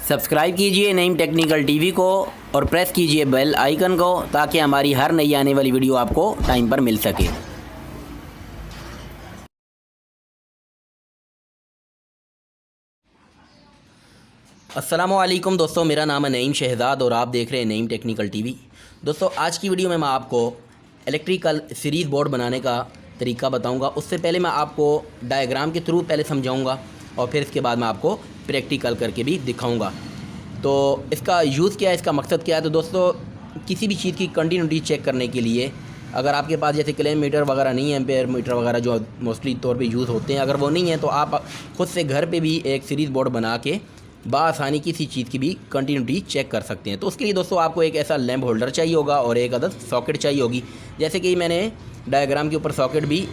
Subscribe कीजिए Naeem technical TV को और प्रेस कीजिए बेल आइकन को ताकि हमारी हर नई आने वाली वीडियो आपको टाइम पर मिल सके। अस्सलामुअलैकुम दोस्तों, मेरा नाम है नईम शहज़ाद और आप देख रहे हैं नईम टेक्निकल टीवी। दोस्तों, आज की वीडियो में मैं आपको इलेक्ट्रिकल सीरीज़ बोर्ड बनाने का तरीका बताऊंगा। उससे पहले मैं आपको डायग्राम के थ्रू पहले समझाऊंगा और फिर इसके बाद मैं आपको प्रैक्टिकल करके भी दिखाऊंगा। तो इसका यूज़ क्या है, इसका मकसद क्या है। तो दोस्तों, किसी भी चीज़ की कंटिन्यूटी चेक करने के लिए अगर आपके पास जैसे क्लेम मीटर वगैरह नहीं है, एम्पेयर मीटर वगैरह जो मोस्टली तौर पे यूज़ होते हैं, अगर वो नहीं है तो आप ख़ुद से घर पे भी एक सीरीज़ बोर्ड बना के बआसानी किसी चीज़ की भी कंटिन्यूटी चेक कर सकते हैं। तो उसके लिए दोस्तों आपको एक ऐसा लैंप होल्डर चाहिए होगा और एक अदद सॉकेट चाहिए होगी। जैसे कि मैंने डायग्राम के ऊपर सॉकेट भी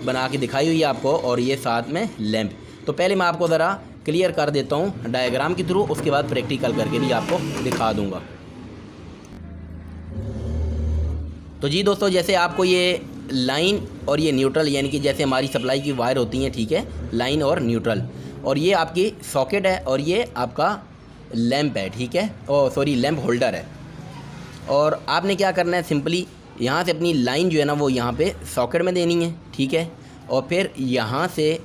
बना के दिखाई हुई है आपको और ये साथ में लैंप। तो पहले मैं आपको ज़रा क्लियर कर देता हूँ डायग्राम के थ्रू, उसके बाद प्रैक्टिकल करके भी आपको दिखा दूँगा। तो जी दोस्तों, जैसे आपको ये लाइन और ये न्यूट्रल, यानी कि जैसे हमारी सप्लाई की वायर होती हैं, ठीक है, लाइन और न्यूट्रल, और ये आपकी सॉकेट है और ये आपका लैंप है, ठीक है, सॉरी लैंप होल्डर है। और आपने क्या करना है, सिंपली यहाँ से अपनी लाइन जो है ना वो यहाँ पे सॉकेट में देनी है, ठीक है, और फिर यहाँ से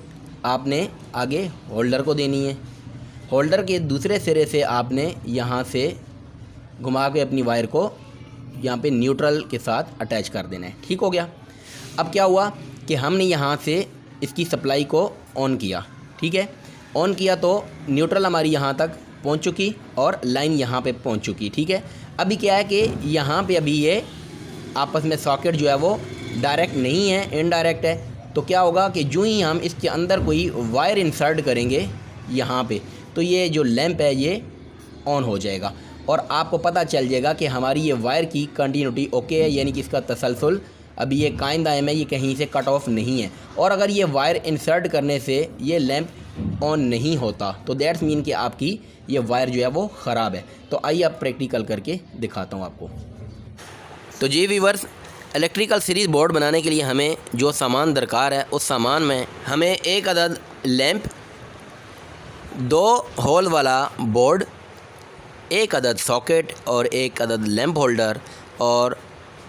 आपने आगे होल्डर को देनी है। होल्डर के दूसरे सिरे से आपने यहाँ से घुमा के अपनी वायर को यहाँ पे न्यूट्रल के साथ अटैच कर देना है। ठीक हो गया। अब क्या हुआ कि हमने यहाँ से इसकी सप्लाई को ऑन किया, ठीक है, ऑन किया तो न्यूट्रल हमारी यहाँ तक पहुँच चुकी और लाइन यहाँ पे पहुँच चुकी, ठीक है। अभी क्या है कि यहाँ पे अभी ये आपस में सॉकेट जो है वो डायरेक्ट नहीं है, इनडायरेक्ट है। तो क्या होगा कि जो ही हम इसके अंदर कोई वायर इंसर्ट करेंगे यहाँ पे, तो ये जो लैंप है ये ऑन हो जाएगा और आपको पता चल जाएगा कि हमारी ये वायर की कंटिन्यूटी ओके है, यानी कि इसका तसलसल अभी ये कायम दायम है, ये कहीं से कट ऑफ नहीं है। और अगर ये वायर इंसर्ट करने से ये लैंप ऑन नहीं होता तो दैट्स मीन कि आपकी ये वायर जो है वो ख़राब है। तो आइए अब प्रैक्टिकल करके दिखाता हूँ आपको। तो जी व्यूअर्स, इलेक्ट्रिकल सीरीज़ बोर्ड बनाने के लिए हमें जो सामान दरकार है, उस सामान में हमें एक अदद लैंप, 2 होल वाला बोर्ड, एक अदद सॉकेट और एक अदद लैंप होल्डर, और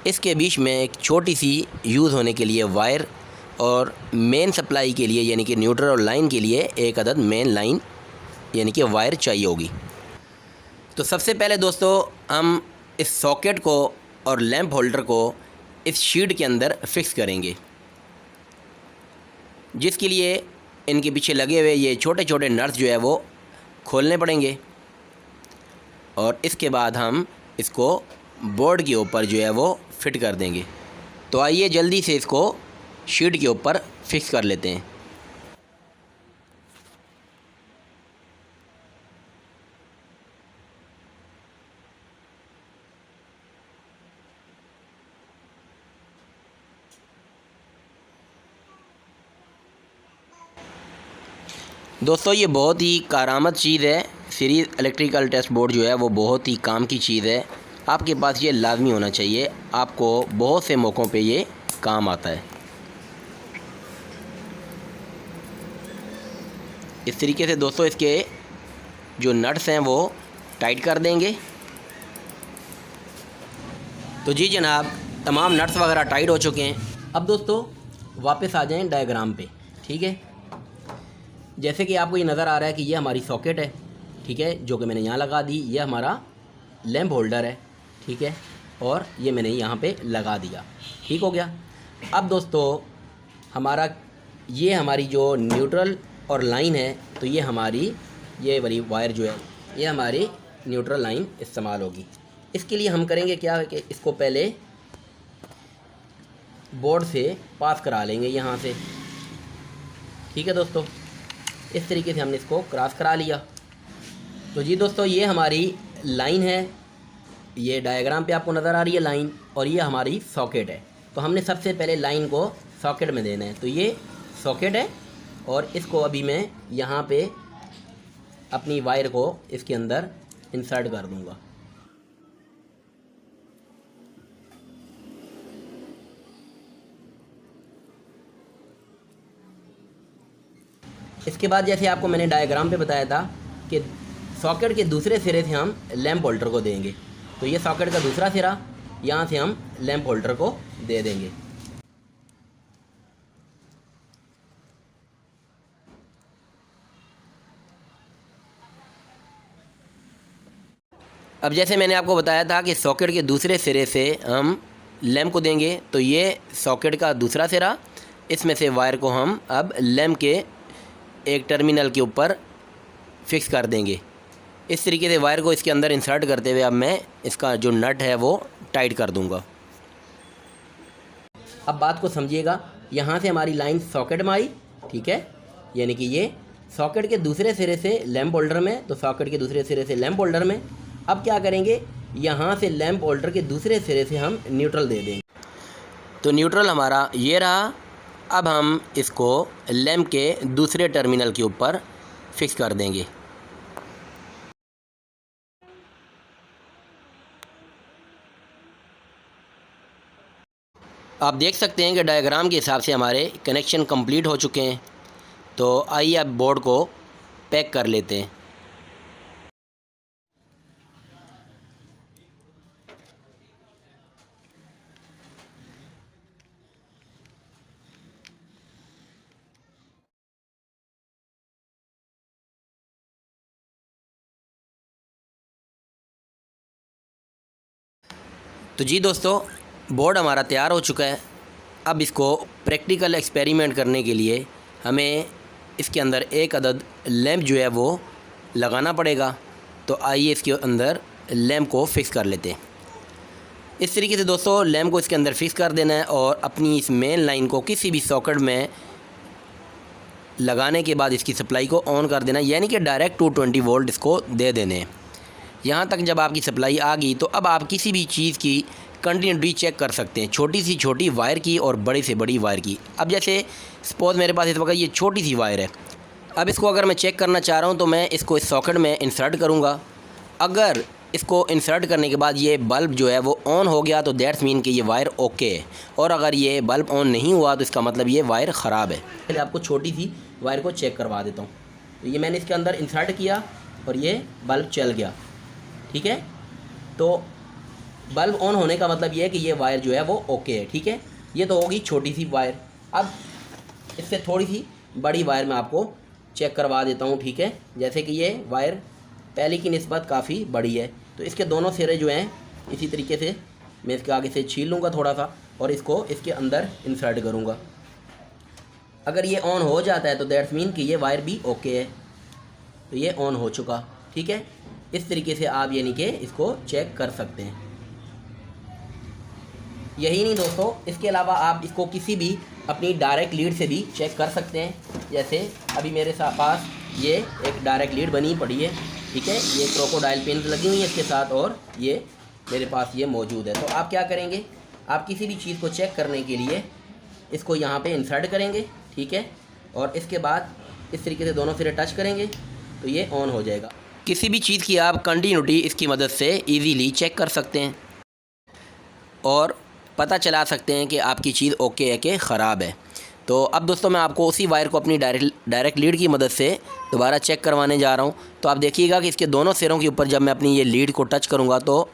इसके बीच में एक छोटी सी यूज़ होने के लिए वायर, और मेन सप्लाई के लिए यानी कि न्यूट्रल और लाइन के लिए एक अदद मेन लाइन यानी कि वायर चाहिए होगी। तो सबसे पहले दोस्तों हम इस सॉकेट को और लैंप होल्डर को इस शीट के अंदर फिक्स करेंगे, जिसके लिए इनके पीछे लगे हुए ये छोटे छोटे नट्स जो है वो खोलने पड़ेंगे और इसके बाद हम इसको बोर्ड के ऊपर जो है वो फिट कर देंगे। तो आइए जल्दी से इसको शीट के ऊपर फिक्स कर लेते हैं। दोस्तों, ये बहुत ही कारआमद चीज़ है। सीरीज़ इलेक्ट्रिकल टेस्ट बोर्ड जो है वो बहुत ही काम की चीज़ है। आपके पास ये लाजमी होना चाहिए, आपको बहुत से मौक़ों पे ये काम आता है। इस तरीके से दोस्तों इसके जो नट्स हैं वो टाइट कर देंगे। तो जी जनाब, तमाम नट्स वगैरह टाइट हो चुके हैं। अब दोस्तों वापस आ जाएं डायग्राम पे, ठीक है। जैसे कि आपको ये नज़र आ रहा है कि ये हमारी सॉकेट है, ठीक है, जो कि मैंने यहाँ लगा दी। ये हमारा लैंप होल्डर है, ठीक है, और ये मैंने यहाँ पे लगा दिया। ठीक हो गया। अब दोस्तों हमारी जो न्यूट्रल और लाइन है, तो ये हमारी ये वाली वायर जो है ये हमारी न्यूट्रल लाइन इस्तेमाल होगी। इसके लिए हम करेंगे क्या है कि इसको पहले बोर्ड से पास करा लेंगे यहाँ से, ठीक है दोस्तों। इस तरीके से हमने इसको क्रॉस करा लिया। तो जी दोस्तों, ये हमारी लाइन है, ये डायग्राम पे आपको नज़र आ रही है लाइन, और ये हमारी सॉकेट है। तो हमने सबसे पहले लाइन को सॉकेट में देना है। तो ये सॉकेट है और इसको अभी मैं यहाँ पे अपनी वायर को इसके अंदर इंसर्ट कर दूँगा। इसके बाद जैसे आपको मैंने डायग्राम पे बताया था कि सॉकेट के दूसरे सिरे से हम लैंप होल्डर को देंगे। तो ये सॉकेट का दूसरा सिरा, यहाँ से हम लैंप होल्डर को दे देंगे। अब जैसे मैंने आपको बताया था कि सॉकेट के दूसरे सिरे से हम लैंप को देंगे, तो ये सॉकेट का दूसरा सिरा, इसमें से वायर को हम अब लैंप के एक टर्मिनल के ऊपर फिक्स कर देंगे। इस तरीके से वायर को इसके अंदर इंसर्ट करते हुए अब मैं इसका जो नट है वो टाइट कर दूंगा। अब बात को समझिएगा, यहाँ से हमारी लाइन सॉकेट में आई, ठीक है, यानी कि ये सॉकेट के दूसरे सिरे से लैंप होल्डर में, तो सॉकेट के दूसरे सिरे से लैंप होल्डर में। अब क्या करेंगे, यहाँ से लैंप होल्डर के दूसरे सिरे से हम न्यूट्रल दे देंगे। तो न्यूट्रल हमारा ये रहा। अब हम इसको लैंप के दूसरे टर्मिनल के ऊपर फिक्स कर देंगे। आप देख सकते हैं कि डायग्राम के हिसाब से हमारे कनेक्शन कंप्लीट हो चुके हैं। तो आइए अब बोर्ड को पैक कर लेते हैं। तो जी दोस्तों, बोर्ड हमारा तैयार हो चुका है। अब इसको प्रैक्टिकल एक्सपेरिमेंट करने के लिए हमें इसके अंदर एक अदद लैंप जो है वो लगाना पड़ेगा। तो आइए इसके अंदर लैंप को फिक्स कर लेते हैं। इस तरीके से दोस्तों लैंप को इसके अंदर फिक्स कर देना है और अपनी इस मेन लाइन को किसी भी सॉकेट में लगाने के बाद इसकी सप्लाई को ऑन कर देना, यानी कि डायरेक्ट 220 वोल्ट इसको दे देने हैं। यहाँ तक जब आपकी सप्लाई आ गई तो अब आप किसी भी चीज़ की कंटिन्यूटी चेक कर सकते हैं, छोटी से छोटी वायर की और बड़ी से बड़ी वायर की। अब जैसे सपोज़ मेरे पास इस वक्त ये छोटी सी वायर है। अब इसको अगर मैं चेक करना चाह रहा हूँ तो मैं इसको इस सॉकेट में इंसर्ट करूँगा। अगर इसको इंसर्ट करने के बाद ये बल्ब जो है वो ऑन हो गया तो दैट्स मीन कि ये वायर ओके है, और अगर ये बल्ब ऑन नहीं हुआ तो इसका मतलब ये वायर ख़राब है। पहले आपको छोटी सी वायर को चेक करवा देता हूँ। तो ये मैंने इसके अंदर इंसर्ट किया और ये बल्ब चल गया, ठीक है। तो बल्ब ऑन होने का मतलब ये है कि ये वायर जो है वो ओके है, ठीक है। ये तो होगी छोटी सी वायर। अब इससे थोड़ी सी बड़ी वायर मैं आपको चेक करवा देता हूँ, ठीक है। जैसे कि ये वायर पहले की निस्बत काफ़ी बड़ी है, तो इसके दोनों सिरे जो हैं इसी तरीके से मैं इसके आगे से छील लूँगा थोड़ा सा और इसको इसके अंदर इंसर्ट करूँगा। अगर ये ऑन हो जाता है तो दैट्स मीन कि ये वायर भी ओके है, तो ये ऑन हो चुका, ठीक है। इस तरीके से आप यानी कि इसको चेक कर सकते हैं। यही नहीं दोस्तों, इसके अलावा आप इसको किसी भी अपनी डायरेक्ट लीड से भी चेक कर सकते हैं। जैसे अभी मेरे पास ये एक डायरेक्ट लीड बनी पड़ी है, ठीक है। ये क्रोकोडाइल पिन लगी हुई है इसके साथ और ये मेरे पास ये मौजूद है। तो आप क्या करेंगे, आप किसी भी चीज़ को चेक करने के लिए इसको यहाँ पे इंसर्ट करेंगे, ठीक है, और इसके बाद इस तरीके से दोनों सिरे टच करेंगे तो ये ऑन हो जाएगा। किसी भी चीज़ की आप कंटिन्यूटी इसकी मदद से इजीली चेक कर सकते हैं और पता चला सकते हैं कि आपकी चीज़ ओके है कि ख़राब है। तो अब दोस्तों मैं आपको उसी वायर को अपनी डायरेक्ट लीड की मदद से दोबारा चेक करवाने जा रहा हूं। तो आप देखिएगा कि इसके दोनों सिरों के ऊपर जब मैं अपनी ये लीड को टच करूंगा तो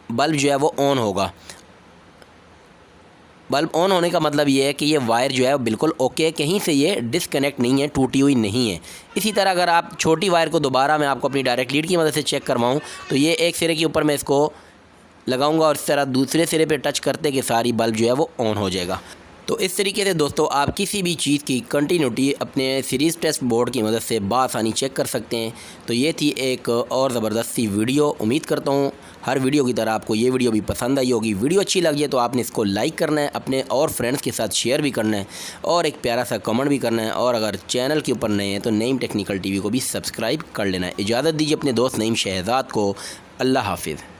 बल्ब जो है वो ऑन होगा। बल्ब ऑन होने का मतलब ये है कि ये वायर जो है बिल्कुल ओके है, कहीं से ये डिसकनेक्ट नहीं है, टूटी हुई नहीं है। इसी तरह अगर आप छोटी वायर को दोबारा मैं आपको अपनी डायरेक्ट लीड की मदद से चेक करवाऊँ तो ये एक सिरे के ऊपर मैं इसको लगाऊंगा और इस तरह दूसरे सिरे पे टच करते कि सारी बल्ब जो है वो ऑन हो जाएगा। तो इस तरीके से दोस्तों आप किसी भी चीज़ की कंटिन्यूटी अपने सीरीज़ टेस्ट बोर्ड की मदद से बासानी चेक कर सकते हैं। तो ये थी एक और ज़बरदस्त सी वीडियो। उम्मीद करता हूँ हर वीडियो की तरह आपको ये वीडियो भी पसंद आई होगी। वीडियो अच्छी लगी है तो आपने इसको लाइक करना है, अपने और फ्रेंड्स के साथ शेयर भी करना है और एक प्यारा सा कमेंट भी करना है। और अगर चैनल के ऊपर नए हैं तो नईम टेक्निकल टीवी को भी सब्सक्राइब कर लेना है। इजाज़त दीजिए अपने दोस्त नईम शहजाद को। अल्लाह हाफिज़।